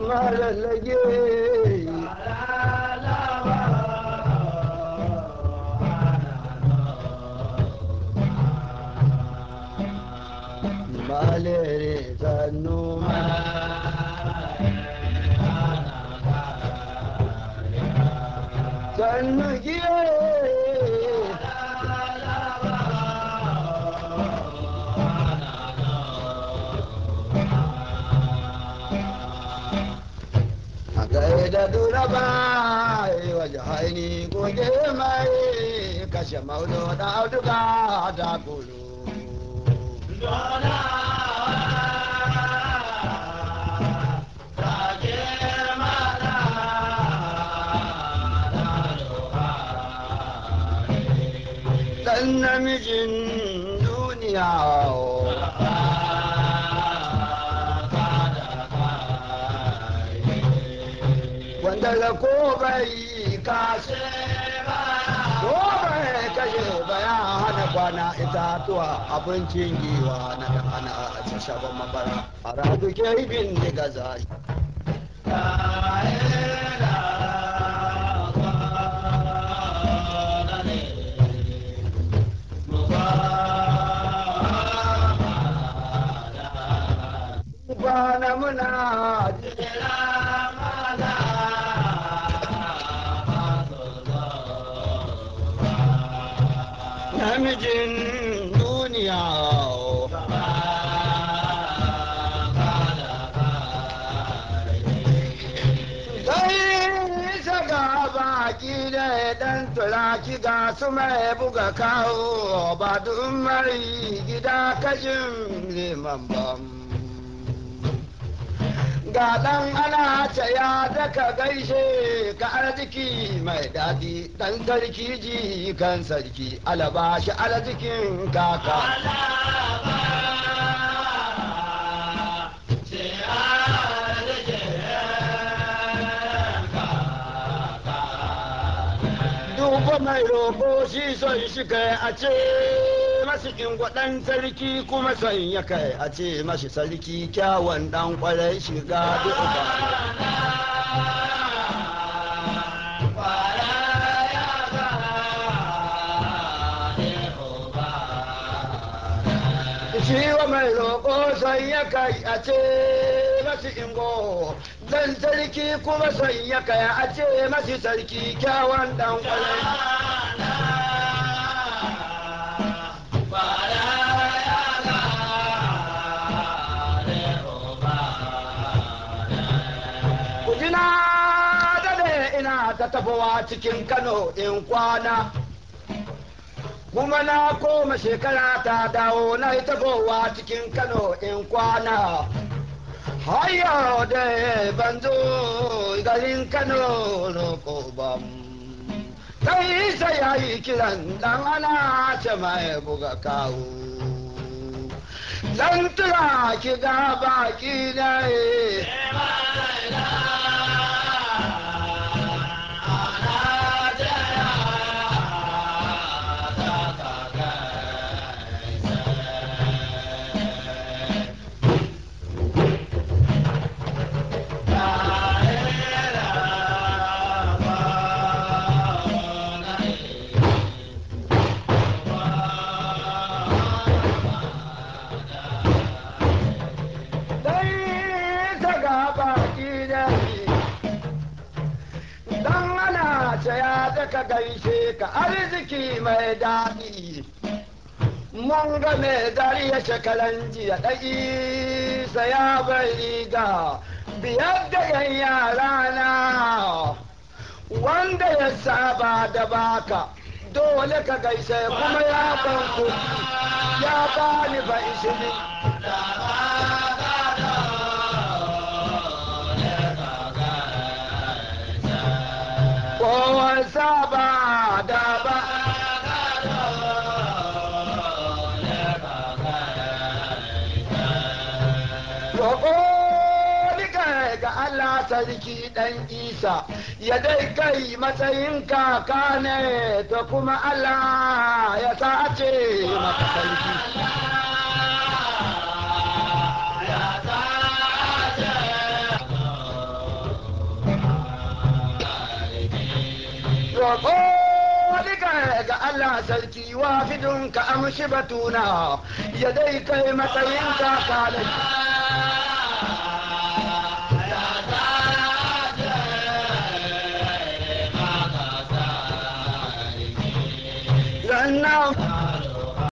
malallage malere sannu sannu giye da duraba waje haini goge mai kashe maulo da auduga da kulu dan namijin duniya wanda ko bai kashe ko bai kashe baya hana kwana itatuwa abincin giwa na da hana a shaban mabara a radu ke bin diga zai Bana muna namijin duniya sai saga baki da dan turaki ga su mai buga kawo ba mari gida kashin liman bam ga ɗan ana ta ya daka gaishe ka arziki mai daɗi ɗan sarki ji kan sarki alaba shi arzikin kaka duba mai roƙo shi son shi kai a ce masu ingwaɗan sarki kuma son ya kai a ce mashi sarki kyawun ɗan ƙwarai shiga duka shi wa mai roƙo son ya kai a ce masu ingo dan sarki kuma son ya kai a ce mashi sarki kyawun ɗan ƙwarai ta tafowa cikin Kano in kwana kuma na koma shekara ta dawo na yi tafowa cikin Kano in kwana hayo da ban zo garin Kano roƙo ba kai sai ya yi kiran dan ana ce mai buga kawo dan tura ki ga baki na ka gaishe ka arziki mai daɗi mun ga mai dari ya shekaran jiya ɗaki saya bai riga biyar da yan yara na wanda ya saba da baka dole ka gaishe kuma ya ban kuɗi ya bani ba ishiri kowa saba da ba ga Allah sarki dan Isa ya dai kai matsayin kaka ne to kuma Allah ya sace maka sarki roƙo diga ga Allah sarki wa fidun ka amshi batuna ya dai kai matsayin ka kalai